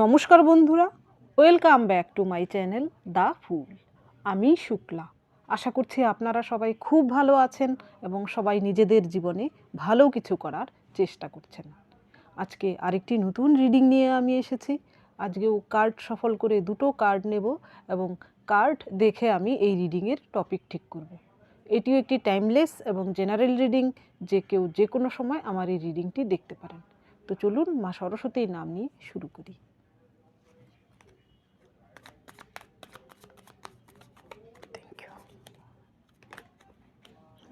নমস্কার বন্ধুরা, welcome back to my channel the full. আমি শুক্লা। আশা করছি আপনারা সবাই খুব ভালো আছেন এবং সবাই নিজেদের জীবনে ভালো কিছু করার চেষ্টা করছেন। আজকে আরেকটি নতুন রিডিং নিয়ে আমি এসেছি। আজকেও কার্ড সফল করে দুটো কার্ড নেব এবং কার্ড দেখে আমি এই রিডিংয়ের টপিক ঠিক করব। এটিও একটি টাইমলেস এবং জেনারেল রিডিং, যে কেউ যে কোনো সময় আমার এই রিডিংটি দেখতে পারেন। তো চলুন মা সরস্বতীর নাম নিয়ে শুরু করি।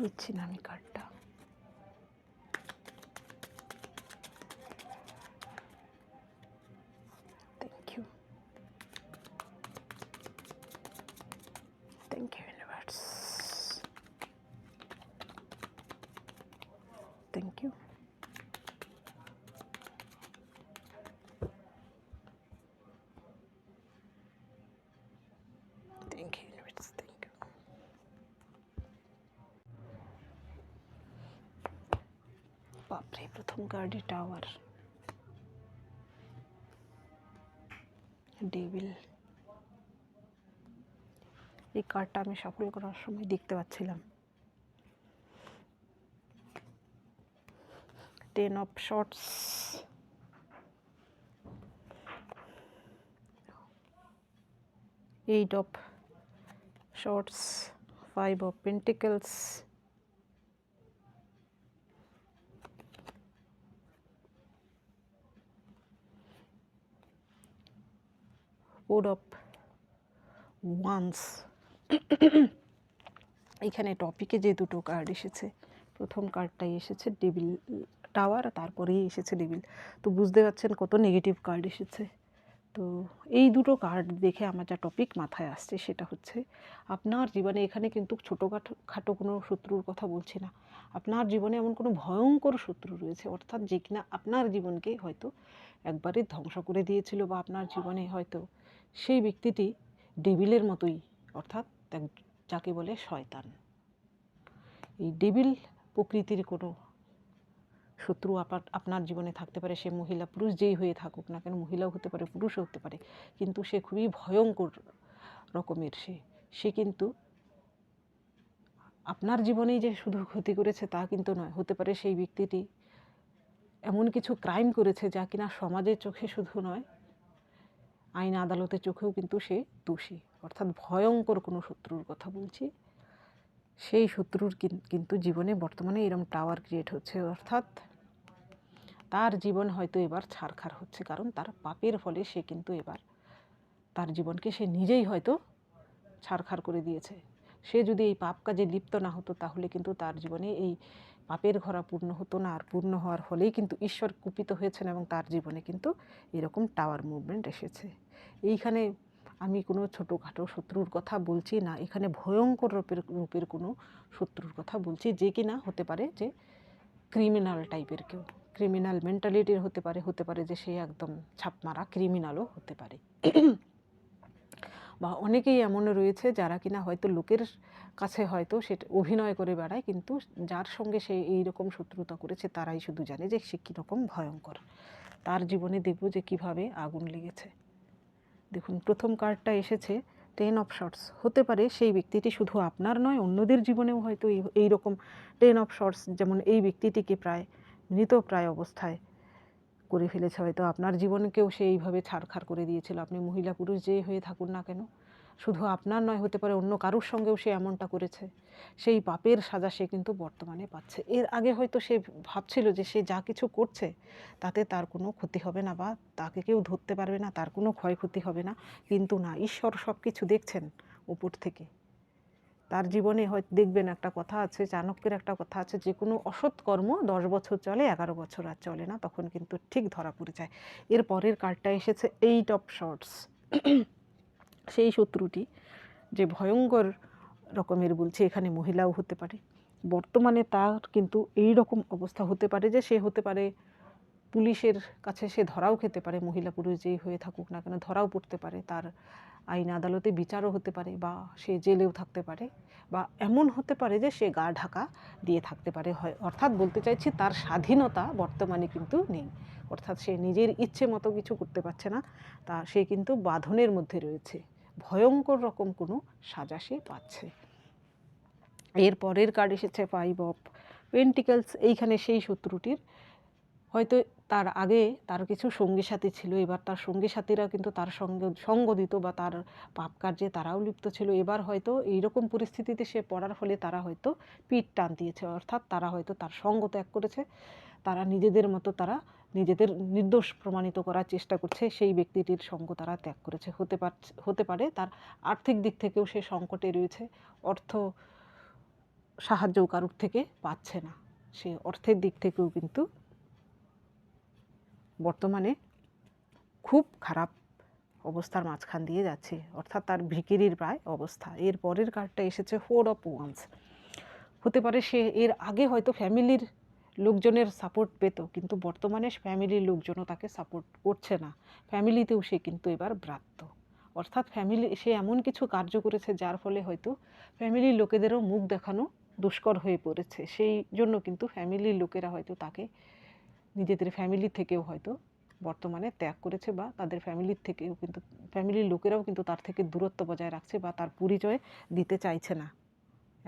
নিচ্ছি না আমি কার্ডটা। Thank you, thank you universe, thank you. Thank you universe, thank you. বাপরে, প্রথম কার্ডে টাওয়ার, ডেভিল। এই কার্ডটা আমি সফল করার সময় দেখতে পাচ্ছিলাম। 10 of swords, 8 of swords, 5 of pentacles, 4 of wands. এখানে টপিকে যে দুটো কার্ড এসেছে, প্রথম কার্ডটাই এসেছে ডেভিল টাওয়ার, তারপরেই এসেছে ডেভিল। তো বুঝতে পারছেন কত নেগেটিভ কার্ড এসেছে। তো এই দুটো কার্ড দেখে আমার যা টপিক মাথায় আসছে সেটা হচ্ছে, আপনার জীবনে এখানে কিন্তু খাটো কোনো শত্রুর কথা বলছি না। আপনার জীবনে এমন কোনো ভয়ঙ্কর শত্রু রয়েছে, অর্থাৎ যে কিনা আপনার জীবনকে হয়তো একবারে ধ্বংস করে দিয়েছিল, বা আপনার জীবনে হয়তো সেই ব্যক্তিটি ডেভিলের মতোই, অর্থাৎ যাকে বলে শয়তান। এই ডেভিল প্রকৃতির কোনো শত্রু আপনার জীবনে থাকতে পারে। সে মহিলা পুরুষ যেই হয়ে থাকুক না কেন, মহিলাও হতে পারে পুরুষও হতে পারে, কিন্তু সে খুবই ভয়ঙ্কর রকমের। সে কিন্তু আপনার জীবনেই যে শুধু ক্ষতি করেছে তা কিন্তু নয়, হতে পারে সেই ব্যক্তিটি এমন কিছু ক্রাইম করেছে যা কিনা সমাজের চোখে শুধু নয়, আইন আদালতের চোখেও কিন্তু সে দোষী। অর্থাৎ ভয়ঙ্কর কোনো শত্রুর কথা বলছি। সেই শত্রুর কিন্তু জীবনে বর্তমানে এরকম টাওয়ার ক্রিয়েট হচ্ছে, অর্থাৎ তার জীবন হয়তো এবার ছারখার হচ্ছে, কারণ তার পাপের ফলে সে কিন্তু এবার তার জীবনকে সে নিজেই হয়তো ছারখার করে দিয়েছে। সে যদি এই পাপ কাজে লিপ্ত না হতো তাহলে কিন্তু তার জীবনে এই পাপের ঘরা পূর্ণ হতো না, আর পূর্ণ হওয়ার ফলেই কিন্তু ঈশ্বর কুপিত হয়েছেন এবং তার জীবনে কিন্তু এরকম টাওয়ার মুভমেন্ট এসেছে। এইখানে আমি কোনো ছোটোখাটো শত্রুর কথা বলছি না, এখানে ভয়ঙ্কর রূপের কোনো শত্রুর কথা বলছি, যে কিনা হতে পারে যে ক্রিমিনাল টাইপের কেউ, ক্রিমিনাল মেন্টালিটির হতে পারে যে সে একদম ছাপমারা ক্রিমিনালও হতে পারে। বা অনেকেই এমন রয়েছে যারা কিনা হয়তো লোকের কাছে হয়তো সেটা অভিনয় করে বেড়ায়, কিন্তু যার সঙ্গে সে এইরকম শত্রুতা করেছে তারাই শুধু জানে যে সে কীরকম ভয়ঙ্কর। তার জীবনে দেখব যে কিভাবে আগুন লেগেছে। দেখুন, প্রথম কার্ডটা এসেছে 10 অফ শর্টস। হতে পারে সেই ব্যক্তিটি শুধু আপনার নয়, অন্যদের জীবনেও হয়তো এইরকম 10 অফ শর্টস, যেমন এই ব্যক্তিটিকে প্রায় মৃতপ্রায় অবস্থায় করে ফেলেছে। হয়তো আপনার জীবনকেও সে এইভাবে ছারখার করে দিয়েছিল। আপনি মহিলা পুরুষ যে হয়ে থাকুন না কেন, শুধু আপনার নয়, হতে পারে অন্য কারুর সঙ্গেও সে এমনটা করেছে। সেই পাপের সাজা সে কিন্তু বর্তমানে পাচ্ছে। এর আগে হয়তো সে ভাবছিল যে সে যা কিছু করছে তাতে তার কোনো ক্ষতি হবে না, বা তাকে কেউ ধরতে পারবে না, তার কোনো ক্ষয়ক্ষতি হবে না। কিন্তু না, ঈশ্বর সব কিছু দেখছেন উপর থেকে। তার জীবনে হয়তো দেখবেন, একটা কথা আছে, চাণক্যের একটা কথা আছে, যে কোনো অসৎ কর্ম 10 বছর চলে, 11 বছর আর চলে না, তখন কিন্তু ঠিক ধরা পড়ে যায়। এর পরের কার্ডটা এসেছে 8 অফ শর্টস। সেই শত্রুটি যে ভয়ঙ্কর রকমের বলছে, এখানে মহিলাও হতে পারে। বর্তমানে তার কিন্তু এই রকম অবস্থা হতে পারে যে সে হতে পারে পুলিশের কাছে সে ধরাও খেতে পারে, মহিলা পুরুষ যেই হয়ে থাকুক না কেন ধরাও পড়তে পারে, তার আইন আদালতে বিচারও হতে পারে, বা সে জেলেও থাকতে পারে, বা এমন হতে পারে যে সে গা ঢাকা দিয়ে থাকতে পারে। হয়, অর্থাৎ বলতে চাইছি তার স্বাধীনতা বর্তমানে কিন্তু নেই। অর্থাৎ সে নিজের ইচ্ছে মতো কিছু করতে পারছে না, তা সে কিন্তু বাঁধনের মধ্যে রয়েছে, ভয়ঙ্কর রকম কোনো সাজা সে পাচ্ছে। এর পরের কার্ড এসেছে 5 অফ পেন্টিকলস। এইখানে সেই শত্রুটির হয়তো তার আগে তার কিছু সঙ্গী সাথী ছিল, এবার তার সঙ্গী সাথীরা কিন্তু তার সঙ্গে সঙ্গ দিত বা তার পাপ কার্যে তারাও লিপ্ত ছিল। এবার হয়তো এইরকম পরিস্থিতিতে সে পড়ার ফলে তারা হয়তো পিঠ টান দিয়েছে, অর্থাৎ তারা হয়তো তার সঙ্গ ত্যাগ করেছে, তারা নিজেদের মতো তারা নিজেদের নির্দোষ প্রমাণিত করার চেষ্টা করছে, সেই ব্যক্তিটির সঙ্গ তারা ত্যাগ করেছে। হতে পারে তার আর্থিক দিক থেকেও সে সংকটে রয়েছে, অর্থ সাহায্যও কারোর থেকে পাচ্ছে না, সে অর্থের দিক থেকেও কিন্তু বর্তমানে খুব খারাপ অবস্থার মাঝখান দিয়ে যাচ্ছে, অর্থাৎ তার ভিখিরির প্রায় অবস্থা। এর পরের কার্ডটা এসেছে 4 অফ ওয়ান্স। হতে পারে সে এর আগে হয়তো ফ্যামিলির লোকজনের সাপোর্ট পেত, কিন্তু বর্তমানে ফ্যামিলির লোকজনও তাকে সাপোর্ট করছে না, ফ্যামিলিতেও সে কিন্তু এবার ব্রাত্য, অর্থাৎ ফ্যামিলি সে এমন কিছু কার্য করেছে যার ফলে হয়তো ফ্যামিলির লোকেদেরও মুখ দেখানো দুষ্কর হয়ে পড়েছে, সেই জন্য কিন্তু ফ্যামিলির লোকেরা হয়তো তাকে নিজেদের ফ্যামিলি থেকেও হয়তো বর্তমানে ত্যাগ করেছে, বা তাদের ফ্যামিলির থেকেও কিন্তু ফ্যামিলির লোকেরাও কিন্তু তার থেকে দূরত্ব বজায় রাখছে বা তার পরিচয় দিতে চাইছে না,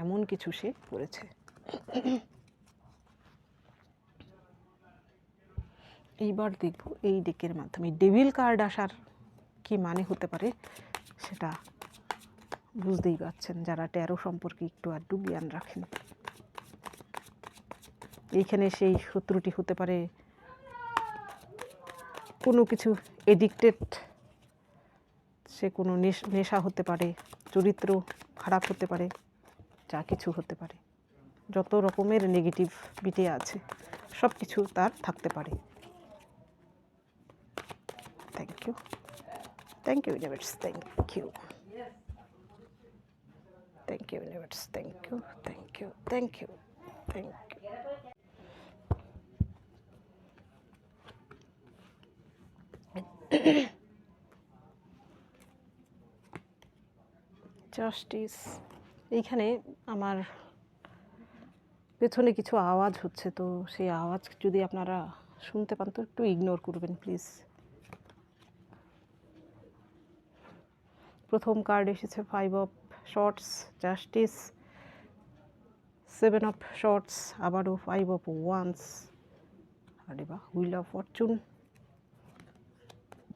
এমন কিছু সে করেছে। এইবার দেখব এই ডেকের মাধ্যমে ডেভিল কার্ড আসার কি মানে হতে পারে সেটা বুঝতেই পারছেন যারা ট্যারো সম্পর্কে একটু আধটু জ্ঞান রাখেন। এইখানে সেই শত্রুটি হতে পারে কোনো কিছু এডিক্টেড, সে কোনো নেশা হতে পারে, চরিত্র খারাপ হতে পারে, যা কিছু হতে পারে, যত রকমের নেগেটিভিটি আছে সব কিছু তার থাকতে পারে। Thank you, thank you universe, thank you, thank you universe, thank you, thank you, thank you, thank you. Justice. এইখানে আমার পেছনে কিছু আওয়াজ হচ্ছে, তো সেই আওয়াজ যদি আপনারা শুনতে পান তো একটু ইগনোর করবেন প্লিজ। প্রথম কার্ড এসেছে 5 of swords, justice, 7 of swords, আবারও 5 অফ ওয়ান্স, আরে বা wheel of Fortune,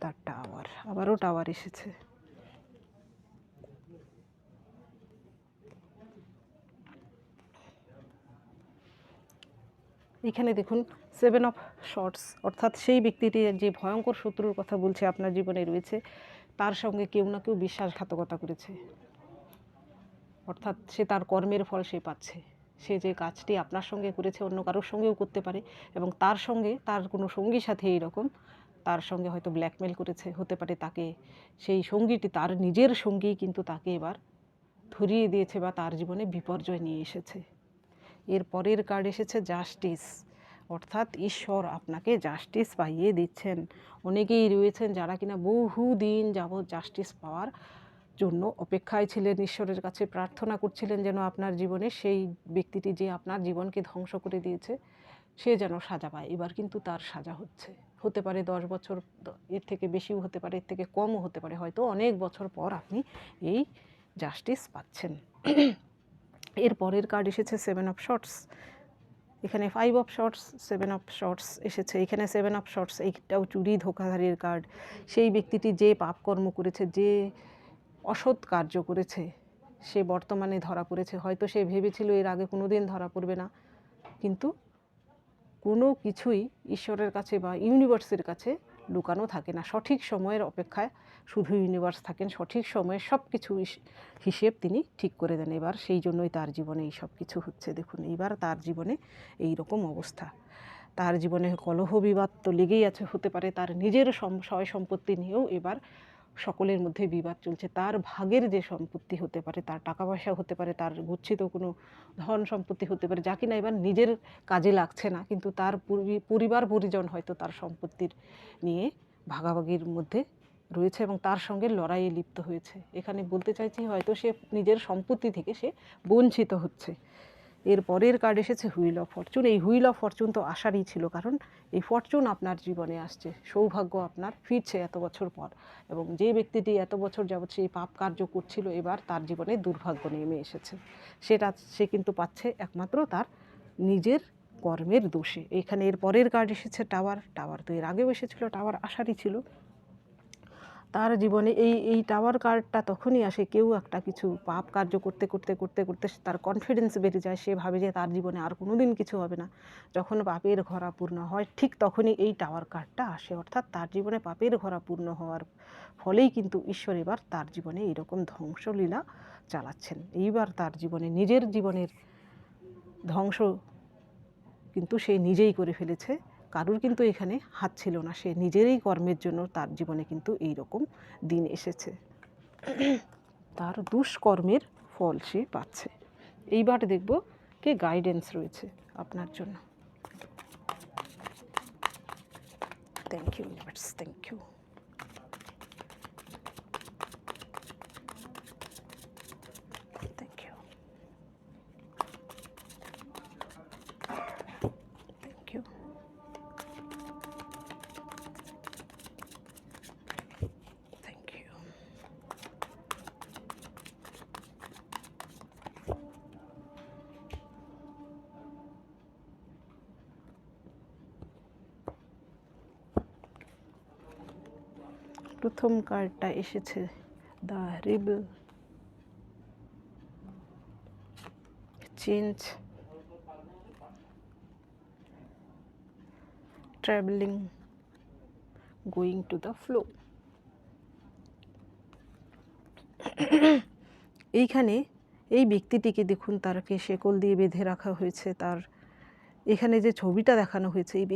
the tower, আবারও টাওয়ার এসেছে। এখানে দেখুন 7 অফ শর্টস, অর্থাৎ সেই ব্যক্তিটি যে ভয়ঙ্কর শত্রুর কথা বলছে আপনার জীবনে রয়েছে, তার সঙ্গে কেউ না কেউ বিশ্বাসঘাতকতা করেছে, অর্থাৎ সে তার কর্মের ফল সে পাচ্ছে। সে যে কাজটি আপনার সঙ্গে করেছে অন্য কারোর সঙ্গেও করতে পারে, এবং তার সঙ্গে তার কোনো সঙ্গী সাথে এইরকম তার সঙ্গে হয়তো ব্ল্যাকমেল করেছে, হতে পারে তাকে সেই সঙ্গীটি তার নিজের সঙ্গী কিন্তু তাকে এবার ধরিয়ে দিয়েছে বা তার জীবনে বিপর্যয় নিয়ে এসেছে। এর পরের কার্ড এসেছে জাস্টিস, অর্থাৎ ঈশ্বর আপনাকে জাস্টিস পাইয়ে দিচ্ছেন। অনেকেই রয়েছেন যারা কিনা বহুদিন যাবৎ জাস্টিস পাওয়ার জন্য অপেক্ষায় ছিলেন, ঈশ্বরের কাছে প্রার্থনা করছিলেন যেন আপনার জীবনে সেই ব্যক্তিটি যে আপনার জীবনকে ধ্বংস করে দিয়েছে সে যেন সাজা পায়। এবার কিন্তু তার সাজা হচ্ছে, হতে পারে 10 বছর, এর থেকে বেশিও হতে পারে, এর থেকে কমও হতে পারে, হয়তো অনেক বছর পর আপনি এই জাস্টিস পাচ্ছেন। এর পরের কার্ড এসেছে 7 অফ শর্টস, এখানে 5 অফ শর্টস, 7 অফ শর্টস এসেছে। এখানে 7 অফ শর্টস, এইটাও চুরি ধোঁকাধারীর কার্ড। সেই ব্যক্তিটি যে পাপকর্ম করেছে, যে অসৎ কার্য করেছে, সে বর্তমানে ধরা পড়েছে। হয়তো সে ভেবেছিল এর আগে কোনো দিন ধরা পড়বে না, কিন্তু কোনো কিছুই ঈশ্বরের কাছে বা ইউনিভার্সের কাছে লুকানো থাকে না। সঠিক সময়ের অপেক্ষায় শুধু ইউনিভার্স থাকেন, সঠিক সময়ে সব কিছু হিসেব তিনি ঠিক করে দেন। এবার সেই জন্যই তার জীবনে এই সব কিছু হচ্ছে। দেখুন এইবার তার জীবনে এই রকম অবস্থা, তার জীবনে কলহ বিবাদ তো লেগেই আছে। হতে পারে তার নিজের সয় সম্পত্তি নিয়েও এবার সকলের মধ্যে বিবাদ চলছে। তার ভাগের যে সম্পত্তি হতে পারে, তার টাকা পয়সা হতে পারে, তার গচ্ছিত কোনো ধন সম্পত্তি হতে পারে, যা কিনা এবার নিজের কাজে লাগছে না, কিন্তু তার পরিবার পরিজন হয়তো তার সম্পত্তির নিয়ে ভাগাভাগির মধ্যে রয়েছে এবং তার সঙ্গে লড়াইয়ে লিপ্ত হয়েছে। এখানে বলতে চাইছি হয়তো সে নিজের সম্পত্তি থেকে সে বঞ্চিত হচ্ছে। এর পরের কার্ড এসেছে হুইল অফ ফরচুন। এই হুইল অফ ফরচুন তো আসারই ছিল, কারণ এই ফরচুন আপনার জীবনে আসছে, সৌভাগ্য আপনার ফিরছে এত বছর পর। এবং যে ব্যক্তিটি এত বছর যাবৎ সেই পাপ কার্য করছিল, এবার তার জীবনে দুর্ভাগ্য নেমে এসেছে। সে কিন্তু পাচ্ছে একমাত্র তার নিজের কর্মের দোষে। এখানে এর পরের কার্ড এসেছে টাওয়ার। টাওয়ার তো এর আগেও এসেছিল, টাওয়ার আসারই ছিল। তার জীবনে এই টাওয়ার কার্ডটা তখনই আসে, কেউ একটা কিছু পাপ কার্য করতে করতে করতে করতে তার কনফিডেন্স বেড়ে যায়, সে ভাবে যে তার জীবনে আর কোনো দিন কিছু হবে না। যখন পাপের ঘরা পূর্ণ হয় ঠিক তখনই এই টাওয়ার কার্ডটা আসে, অর্থাৎ তার জীবনে পাপের ঘরা পূর্ণ হওয়ার ফলেই কিন্তু ঈশ্বর এবার তার জীবনে এইরকম ধ্বংসলীলা চালাচ্ছেন। এইবার তার জীবনে নিজের জীবনের ধ্বংস কিন্তু সে নিজেই করে ফেলেছে, কারুর কিন্তু এখানে হাত ছিল না। সে নিজেরই কর্মের জন্য তার জীবনে কিন্তু এই রকম দিন এসেছে, তার দুষ্কর্মের ফল সে পাচ্ছে। এইবার দেখব কে গাইডেন্স রয়েছে আপনার জন্য। Thank you universe, thank you. প্রথম কার্ডটা এসেছে the rebel, change, travelling, going to the flow. এইখানে এই ব্যক্তিটিকে দেখুন, তারকে শেকল দিয়ে বেঁধে রাখা হয়েছে। তার এখানে যে ছবিটা দেখানো হয়েছে, এই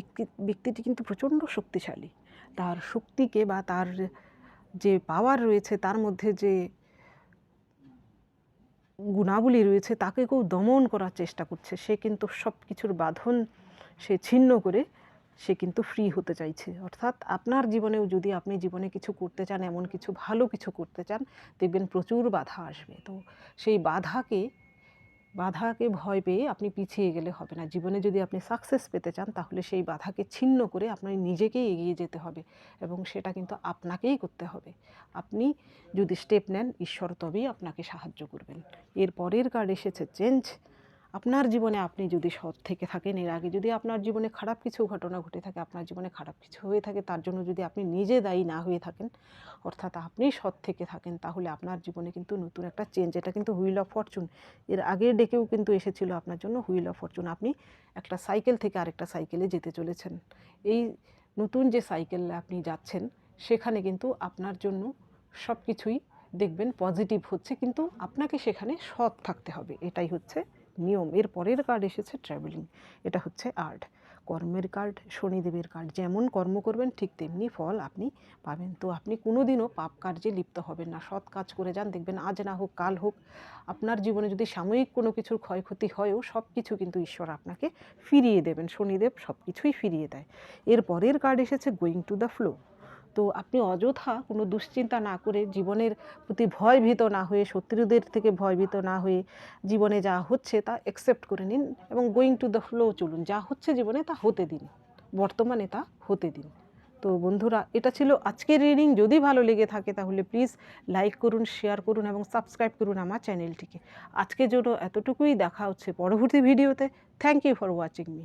ব্যক্তিটি কিন্তু প্রচণ্ড শক্তিশালী। তার শক্তিকে বা তার যে পাওয়ার রয়েছে, তার মধ্যে যে গুণাবলী রয়েছে, তাকে কেউ দমন করার চেষ্টা করছে। সে কিন্তু সব কিছুর বাঁধন সে ছিন্ন করে সে কিন্তু ফ্রি হতে চাইছে। অর্থাৎ আপনার জীবনেও যদি আপনি জীবনে কিছু করতে চান, এমন কিছু ভালো কিছু করতে চান, দেখবেন প্রচুর বাধা আসবে। তো সেই বাধাকে ভয় পেয়ে আপনি পিছিয়ে গেলে হবে না। জীবনে যদি আপনি সাকসেস পেতে চান, তাহলে সেই বাধাকে ছিন্ন করে আপনার নিজেকেই এগিয়ে যেতে হবে, এবং সেটা কিন্তু আপনাকেই করতে হবে। আপনি যদি স্টেপ নেন, ঈশ্বর তবেই আপনাকে সাহায্য করবেন। এর পরের কার্ড এসেছে চেঞ্জ। আপনার জীবনে আপনি যদি সৎ থেকে থাকেন, এর আগে যদি আপনার জীবনে খারাপ কিছু ঘটনা ঘটে থাকে, আপনার জীবনে খারাপ কিছু হয়ে থাকে, তার জন্য যদি আপনি নিজে দায়ী না হয়ে থাকেন, অর্থাৎ আপনি সৎ থেকে থাকেন, তাহলে আপনার জীবনে কিন্তু নতুন একটা চেঞ্জ। এটা কিন্তু হুইল অফ ফরচুন, এর আগের ডেকেও কিন্তু এসেছিল আপনার জন্য হুইল অফ ফরচুন। আপনি একটা সাইকেল থেকে আরেকটা সাইকেলে যেতে চলেছেন। এই নতুন যে সাইকেলে আপনি যাচ্ছেন, সেখানে কিন্তু আপনার জন্য সব কিছুই দেখবেন পজিটিভ হচ্ছে, কিন্তু আপনাকে সেখানে সৎ থাকতে হবে, এটাই হচ্ছে নিয়ম। এর পরের কার্ড এসেছে ট্রাভেলিং। এটা হচ্ছে আর্ট, কর্মের কার্ড, শনিদেবের কার্ড। যেমন কর্ম করবেন ঠিক তেমনি ফল আপনি পাবেন। তো আপনি কোনো দিনও পাপ কার্যে লিপ্ত হবেন না, সৎ কাজ করে যান, দেখবেন আজ না হোক কাল হোক আপনার জীবনে যদি সাময়িক কোনো কিছুর ক্ষয়ক্ষতি হয়ও, সব কিছু কিন্তু ঈশ্বর আপনাকে ফিরিয়ে দেবেন। শনিদেব সব কিছুই ফিরিয়ে দেয়। এর পরের কার্ড এসেছে গোয়িং টু দ্য ফ্লো। তো আপনি অযথা কোনো দুশ্চিন্তা না করে, জীবনের প্রতি ভয়ভীত না হয়ে, শত্রুদের থেকে ভয়ভীত না হয়ে, জীবনে যা হচ্ছে তা অ্যাকসেপ্ট করে নিন এবং গোয়িং টু দ্য ফ্লো চলুন। যা হচ্ছে জীবনে তা হতে দিন, বর্তমানে তা হতে দিন। তো বন্ধুরা, এটা ছিল আজকের রিডিং। যদি ভালো লেগে থাকে তাহলে প্লিজ লাইক করুন, শেয়ার করুন এবং সাবস্ক্রাইব করুন আমার চ্যানেলটিকে। আজকের জন্য এতটুকুই, দেখা হচ্ছে পরবর্তী ভিডিওতে। Thank you for watching me.